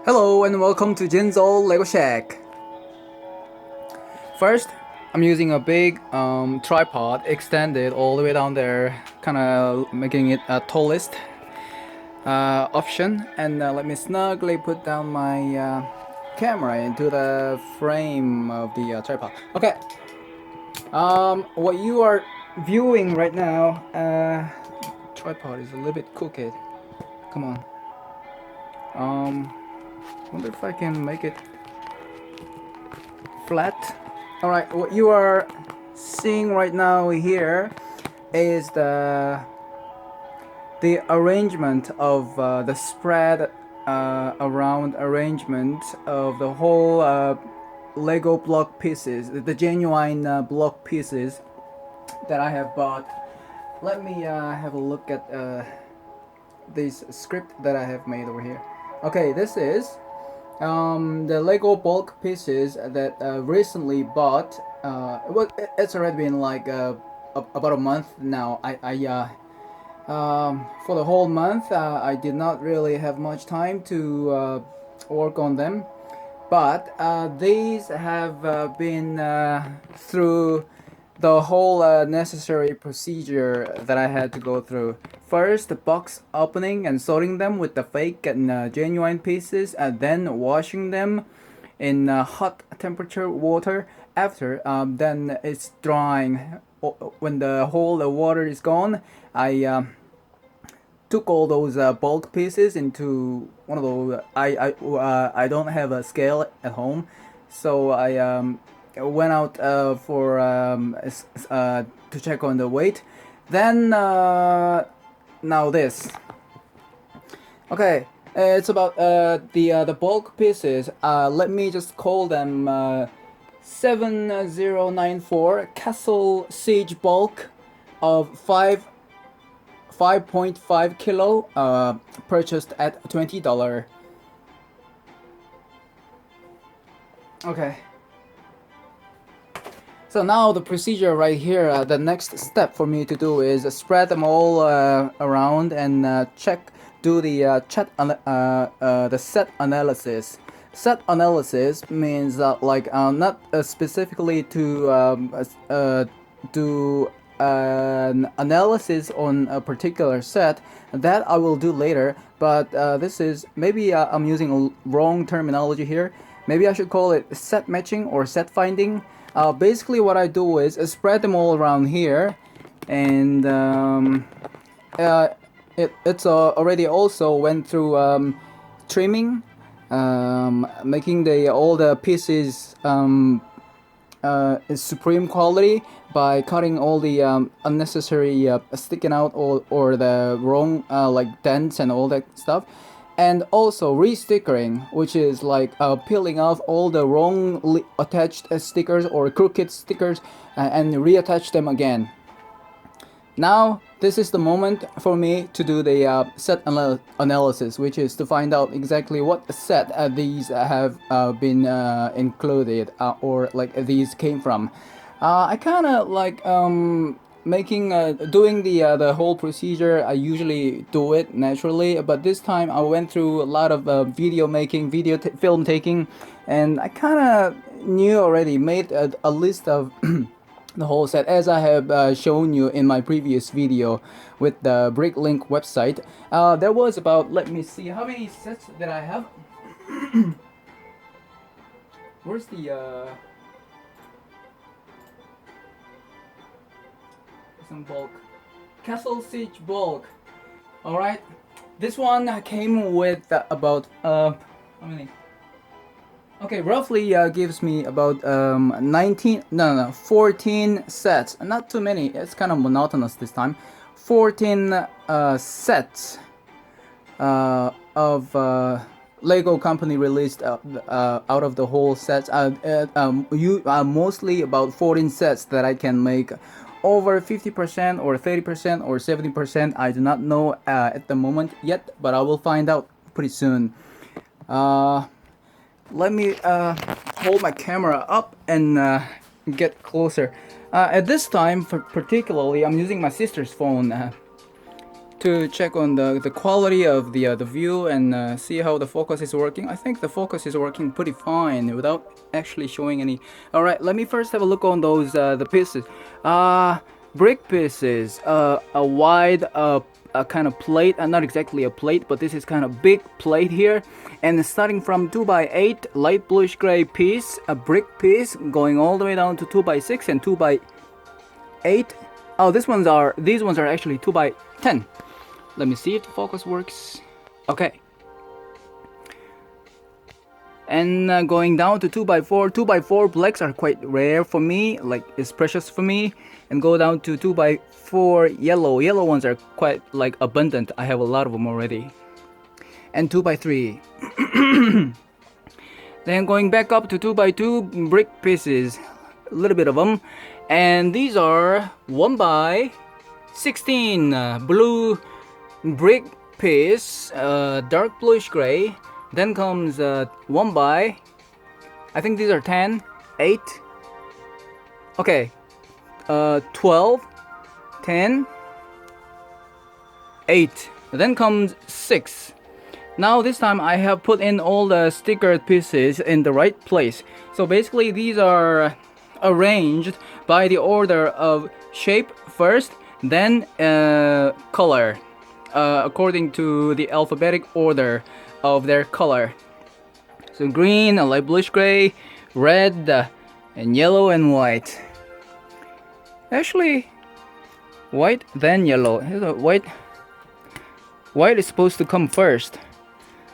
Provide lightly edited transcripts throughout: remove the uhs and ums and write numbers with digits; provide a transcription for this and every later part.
Hello and welcome to Jin's Lego Shack. First, I'm using a big tripod extended all the way down there, kind of making it a tallest option. And let me snugly put down my camera into the frame of the tripod. Okay. What you are viewing right now, tripod is a little bit crooked. Come on. Wonder if I can make it flat. Alright, what you are seeing right now here is the arrangement of the spread around arrangement of the whole Lego block pieces, the genuine block pieces that I have bought. Let me have a look at this script that I have made over here. Okay, this is the Lego bulk pieces that recently bought. It's already been like about a month now. For the whole month, I did not really have much time to work on them, but these have been through the whole necessary procedure that I had to go through. First, the box opening and sorting them with the fake and genuine pieces, and then washing them in hot temperature water. After, then it's drying. When the whole water is gone, I took all those bulk pieces into one of those. I don't have a scale at home, so I went out to check on the weight. Then now this. Okay, it's about the bulk pieces. Let me just call them 7094 Castle Siege bulk of 5.5 kilo, purchased at $20. Okay. So now the procedure right here, the next step for me to do is spread them all around and do the the set analysis. Set analysis means not specifically to do an analysis on a particular set. That I will do later, but this is maybe I'm using a wrong terminology here. Maybe I should call it set matching or set finding. Basically what I do is spread them all around here, and it's already also went through trimming, making all the pieces supreme quality by cutting all the unnecessary sticking out or the wrong like dents and all that stuff, and also re-stickering, which is like peeling off all the wrongly attached stickers or crooked stickers and reattach them again. Now this is the moment for me to do the set analysis, which is to find out exactly what set these have been included, or like these came from. I kind of like making doing the whole procedure. I usually do it naturally, but this time I went through a lot of video making, film taking, and I kind of knew already, made a list of the whole set, as I have shown you in my previous video with the Bricklink website. There was about, let me see, how many sets did I have? Where's the some bulk? Castle Siege bulk. Alright, this one came with about how many? Okay, roughly gives me about 14 sets. Not too many. It's kind of monotonous this time. 14 sets of Lego company released out of the whole sets. Mostly about 14 sets that I can make over 50% or 30% or 70%. I do not know at the moment yet, but I will find out pretty soon. Let me hold my camera up and get closer. At this time, particularly, I'm using my sister's phone. to check on the quality of the view and see how the focus is working. I think the focus is working pretty fine without actually showing any. All right, let me first have a look on those the pieces. Brick pieces, a wide a kind of plate, not exactly a plate, but this is kind of big plate here, and starting from 2x8 light bluish gray piece, a brick piece, going all the way down to 2x6 and 2x8. Oh, these ones are actually 2x10. Let me see if the focus works. Okay. And going down to 2x4. 2x4 blacks are quite rare for me, like it's precious for me. And go down to 2x4 yellow. Yellow ones are quite like abundant. I have a lot of them already. And 2x3. Then going back up to 2x2 brick pieces, a little bit of them. And these are 1x16 blue brick piece, dark bluish gray. Then comes 1 by, I think these are 10, 8, okay, 12, 10, 8. Then comes 6. Now this time I have put in all the stickered pieces in the right place. So basically these are arranged by the order of shape first, then color, according to the alphabetic order of their color. So green, a light bluish gray, red, and yellow and white. Actually, white then yellow. White is supposed to come first,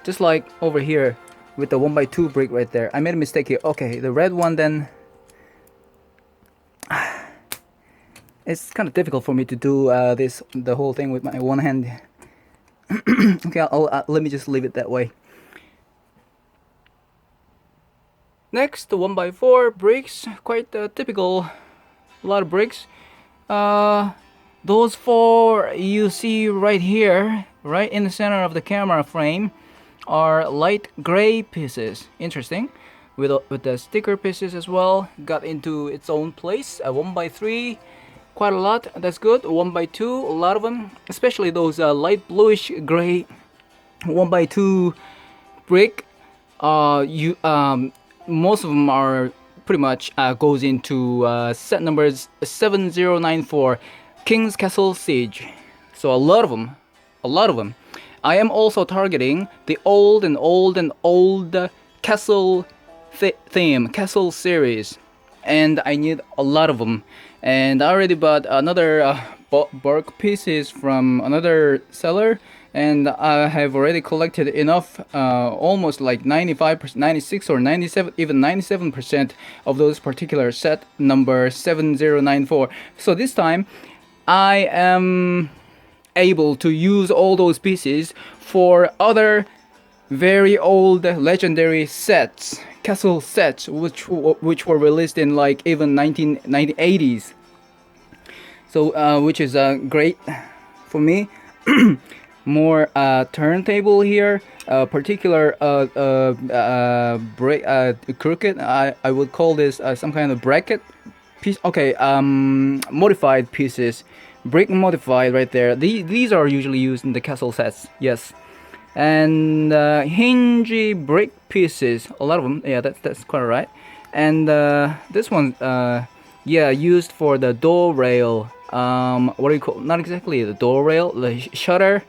just like over here with the 1x2 brick right there. I made a mistake here. Okay, the red one then. It's kind of difficult for me to do the whole thing with my one hand. Okay, let me just leave it that way. Next, the 1x4 bricks, quite typical. A lot of bricks. Those 4 you see right here, right in the center of the camera frame, are light gray pieces. Interesting. With the sticker pieces as well, got into its own place. A 1x3. Quite a lot, that's good. 1x2, a lot of them, especially those light bluish gray 1x2 brick. Most of them are pretty much goes into set numbers 7094, King's Castle Siege. So a lot of them. I am also targeting the old castle theme, castle series, and I need a lot of them. And I already bought another bark pieces from another seller, and I have already collected enough, almost like 95%, 96 or 97, even 97% of those particular set number 7094. So this time I am able to use all those pieces for other very old legendary sets, castle sets, which were released in like even 1980s. So which is great for me. More turntable here, particular crooked. I would call this some kind of bracket piece. Okay, modified pieces, brick modified right there. These are usually used in the castle sets. Yes. And hingy brick pieces, a lot of them. Yeah, that's quite right. And this one, yeah, used for the door rail. What do you call? Not exactly the door rail, the shutter.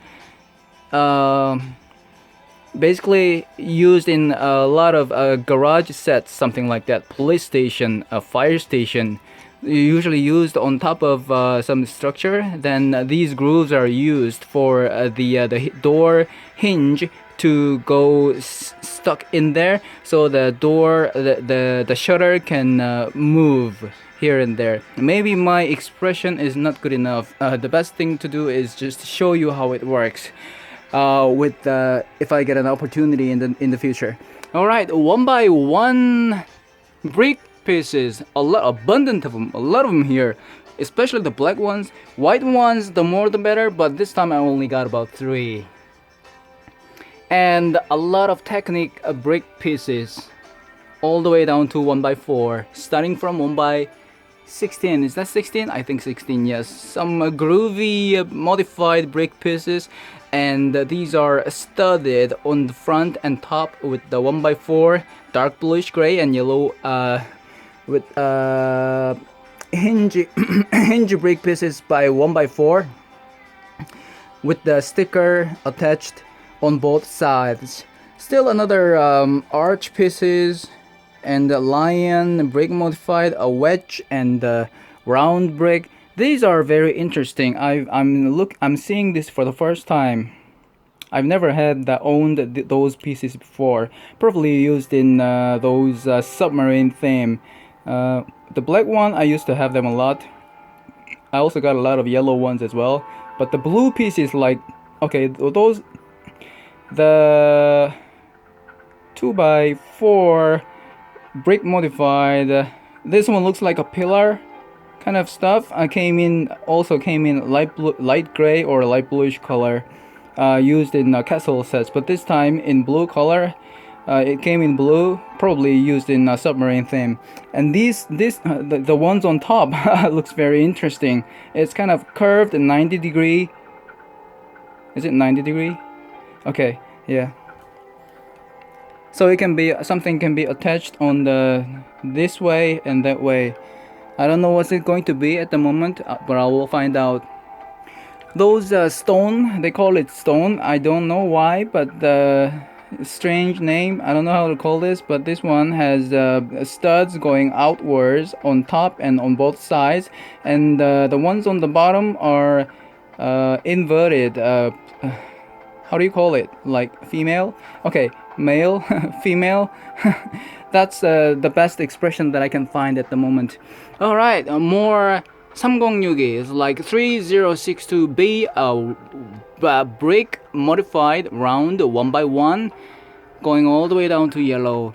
Basically used in a lot of garage sets, something like that. Police station, a fire station. Usually used on top of some structure. Then these grooves are used for the door hinge to go stuck in there, so the door, the shutter can move here and there. Maybe my expression is not good enough. The best thing to do is just show you how it works. If I get an opportunity in the future. All right, 1x1 brick pieces, abundant of them, a lot of them here, especially the black ones. White ones, the more the better, but this time I only got about 3. And a lot of Technic brick pieces, all the way down to 1x4, starting from 1x6, 16, is that 16? I think 16, yes. Some groovy modified brake pieces, and these are studded on the front and top with the 1x4 dark bluish gray and yellow with hinge hinge brake pieces by 1x4 with the sticker attached on both sides. Still another arch pieces and a lion brake modified, a wedge and a round brake. These are very interesting. I'm seeing this for the first time. I've never had owned those pieces before. Probably used in those submarine theme. The black one, I used to have them a lot. I also got a lot of yellow ones as well. But the blue pieces, like, okay, those, the 2x4 brick modified. This one looks like a pillar kind of stuff. Came in light gray or light bluish color, used in castle sets. But this time in blue color. It came in blue, probably used in a submarine theme. And the ones on top looks very interesting. It's kind of curved 90 degree. Is it 90 degree? Okay, yeah. So it can be, something can be attached on this way and that way. I don't know what's it going to be at the moment, but I will find out. Those stone, they call it stone. I don't know why, but strange name, I don't know how to call this, but this one has studs going outwards on top and on both sides, and the ones on the bottom are inverted. How do you call it? Like female? Okay, male, female. That's the best expression that I can find at the moment. Alright, more 306 is like 3062B, brick modified round 1x1 going all the way down to yellow.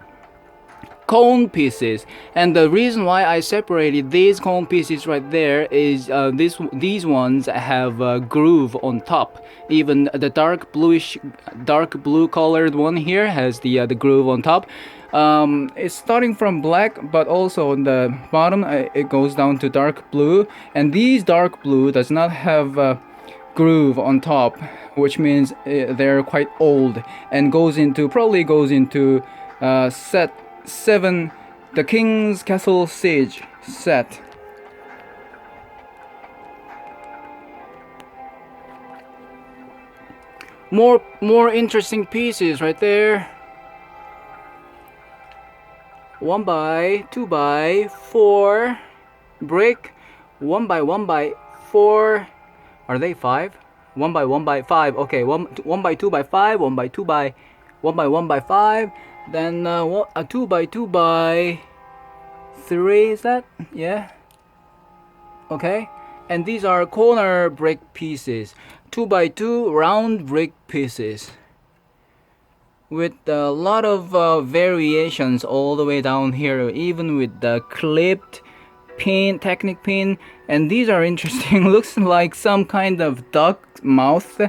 Cone pieces, and the reason why I separated these cone pieces right there is these ones have a groove on top. Even the dark blue colored one here has the groove on top. It's starting from black, but also on the bottom it goes down to dark blue, and these dark blue does not have a groove on top, which means they're quite old and probably goes into set 7, the King's Castle Siege set. More interesting pieces right there. 1x, 2x4 brick, 1x1x4. Are they 5? 1x1x5. Okay, 1x2x5, 1x2x 1x1x5. Then a 2x2x3, is that? Yeah. Okay. And these are corner brick pieces. 2x2 round brick pieces. With a lot of variations all the way down here, even with the clipped pin, Technic pin. And these are interesting. Looks like some kind of duck mouth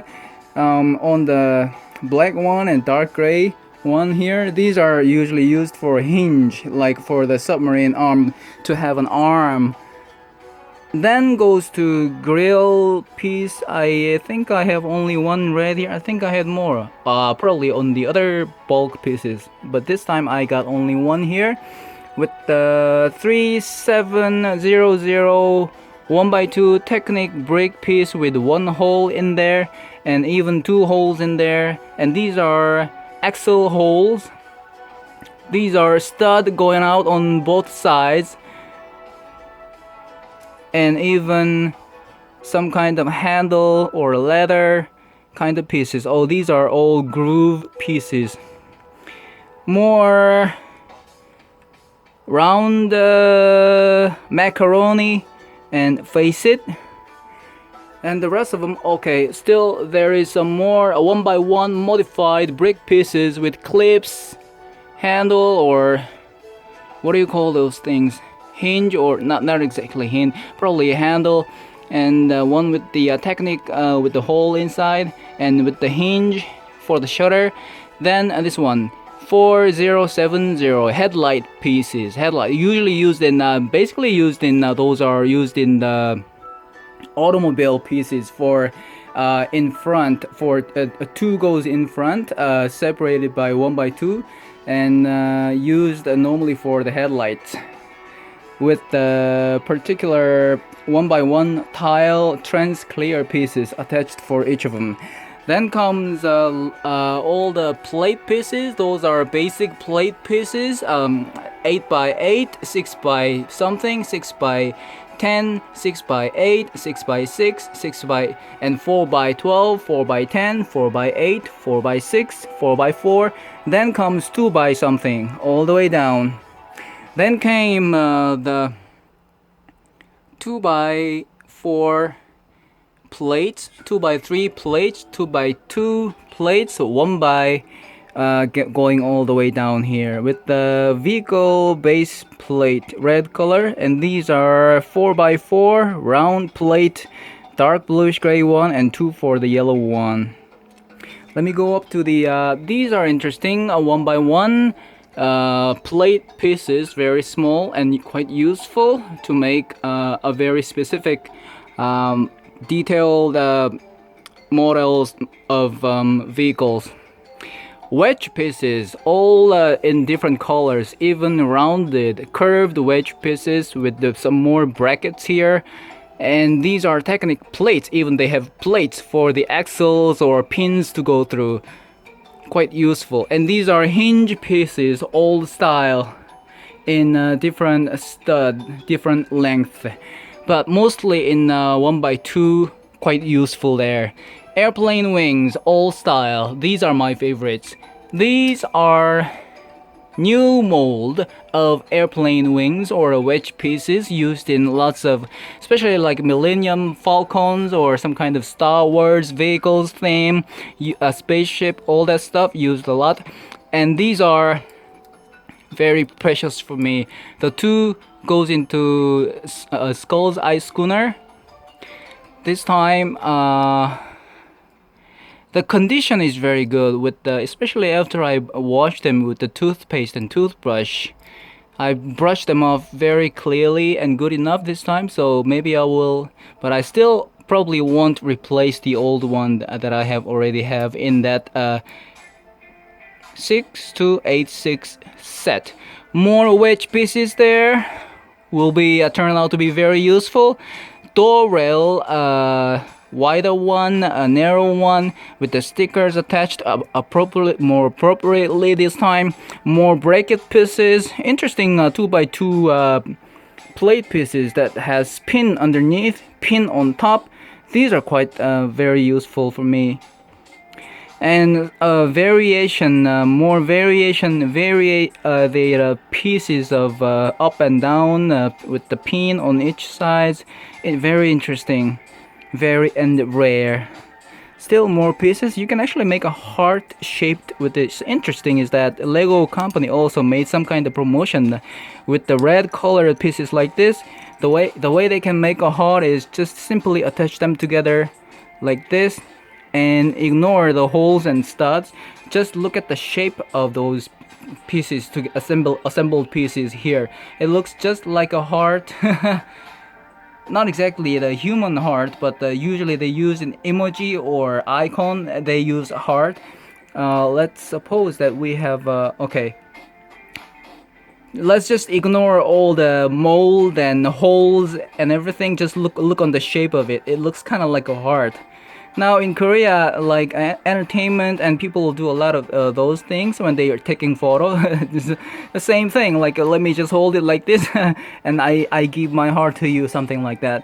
on the black one and dark gray one here. These are usually used for hinge, like for the submarine arm, to have an arm. Then goes to grill piece. I think I have only one red here. I think I had more, probably on the other bulk pieces, but this time I got only one here with the 3700 1x2 Technic brake piece with one hole in there and even two holes in there. And these are axle holes. These are stud going out on both sides, and even some kind of handle or leather kind of pieces. Oh, these are all groove pieces. More round macaroni and face it, and the rest of them. Okay, still there is some more 1x1 modified brick pieces with clips, handle, or what do you call those things? Hinge, or not exactly hinge, probably a handle, and one with the Technic with the hole inside and with the hinge for the shutter. Then this one 4070 headlight pieces. Headlight usually used in basically used in those are used in the automobile pieces for in front, for two goes in front, separated by 1 by 2, and used normally for the headlights, with the particular 1 by 1 tile trans clear pieces attached for each of them. Then comes all the plate pieces. Those are basic plate pieces, 8 by 8, 6 by something, 6 by 10, 6 by 8, 6 by 6, 6 by, and 4 by 12, 4 by 10, 4 by 8, 4 by 6, 4 by 4. Then comes 2 by something all the way down. Then came the 2 by 4 plates, 2 by 3 plates, 2 by 2 plates, 1 by going all the way down here with the vehicle base plate, red color, and these are 4 by 4 round plate, dark bluish gray one, and 2 for the yellow one. Let me go up to the these are interesting, 1 by 1 plate pieces, very small and quite useful to make a very specific detailed models of vehicles. Wedge pieces, all in different colors, even rounded, curved wedge pieces with some more brackets here. And these are technic plates, even they have plates for the axles or pins to go through. Quite useful. And these are hinge pieces, old style, in different stud, different length, but mostly in 1 by 2, quite useful there. Airplane wings, old style. These are my favorites. These are new mold of airplane wings or wedge pieces used in lots of, especially like Millennium Falcons or some kind of Star Wars vehicles theme, a spaceship, all that stuff used a lot. And these are very precious for me. The 2 goes into Skull's Eye Schooner. This time the condition is very good, with the, especially after I washed them with the toothpaste and toothbrush. I brushed them off very clearly and good enough this time, so maybe I will, but I still probably won't replace the old one that I have already have in that 6286 set. More wedge pieces there will be turn out to be very useful. Door rail, wider one, a narrow one, with the stickers attached more appropriately this time. More bracket pieces, interesting 2 by 2 plate pieces that has pin underneath, pin on top. These are quite very useful for me. And variation, more variation, the pieces of up and down with the pin on each side. Very interesting, very and rare. Still more pieces. You can actually make a heart shaped with this. Interesting is that Lego company also made some kind of promotion with the red colored pieces like this. The way they can make a heart is just simply attach them together like this and ignore the holes and studs. Just look at the shape of those pieces to assembled pieces here. It looks just like a heart. Not exactly the human heart, but usually they use an emoji or icon. They use a heart. Let's suppose that we have okay. Let's just ignore all the mold and holes and everything. Just look on the shape of it. It looks kind of like a heart. Now in Korea, like entertainment and people will do a lot of those things when they are taking photo. It's the same thing, like let me just hold it like this and I give my heart to you, something like that.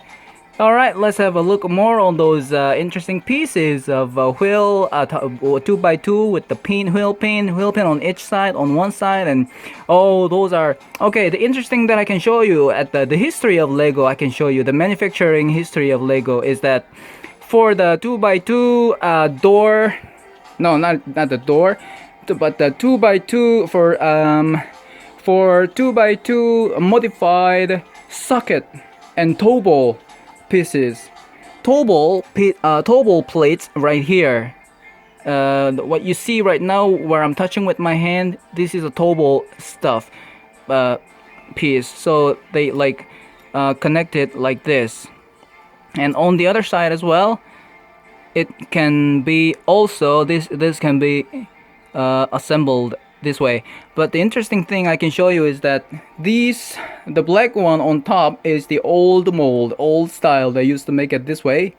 Alright, let's have a look more on those interesting pieces of wheel, 2 by 2 with the wheel pin on each side, on one side, and oh, those are okay. The interesting that I can show you at the history of Lego, I can show you the manufacturing history of Lego is that for the 2 by 2 door, no, not the door, but the 2 by 2 for 2 by 2 modified socket and toe ball pieces, toe ball plates right here. What you see right now where I'm touching with my hand, this is a Tobo stuff uh, piece. So they like connect it like this. And on the other side as well, it can be also this can be assembled this way. But the interesting thing I can show you is that the black one on top is the old mold, old style. They used to make it this way,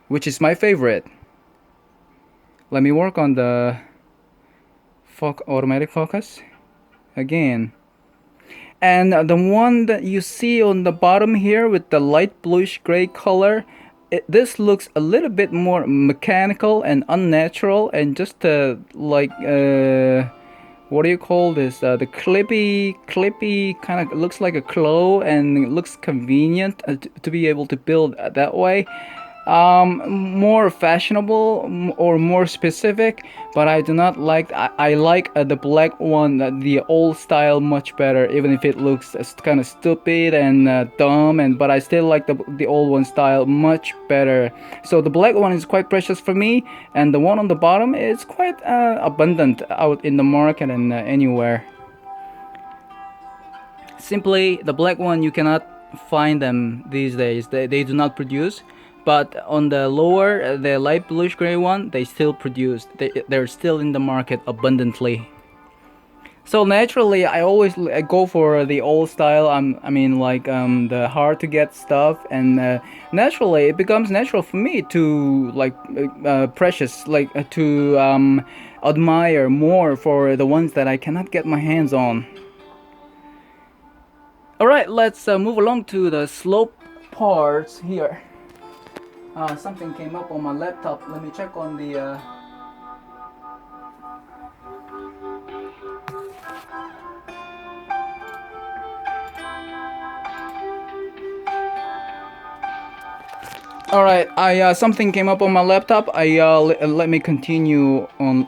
which is my favorite. Let me work on the automatic focus again. And the one that you see on the bottom here with the light bluish gray color, this looks a little bit more mechanical and unnatural, and just like what do you call this? The clippy kind of looks like a claw, and it looks convenient to be able to build that way. More fashionable or more specific, but I do not like. I like the black one, the old style, much better, even if it looks kind of stupid and dumb. But I still like the old one style much better. So the black one is quite precious for me, and the one on the bottom is quite abundant out in the market and anywhere. Simply, the black one you cannot find them these days. They do not produce. But on the lower, the light bluish gray one, they still produce. They're still in the market abundantly. So naturally, I always go for the old style. I mean, like the hard to get stuff, and naturally, it becomes natural for me to like precious, like to admire more for the ones that I cannot get my hands on. All right, let's move along to the slope parts here. Something came up on my laptop. Let me check on the All right, I something came up on my laptop. Let me continue on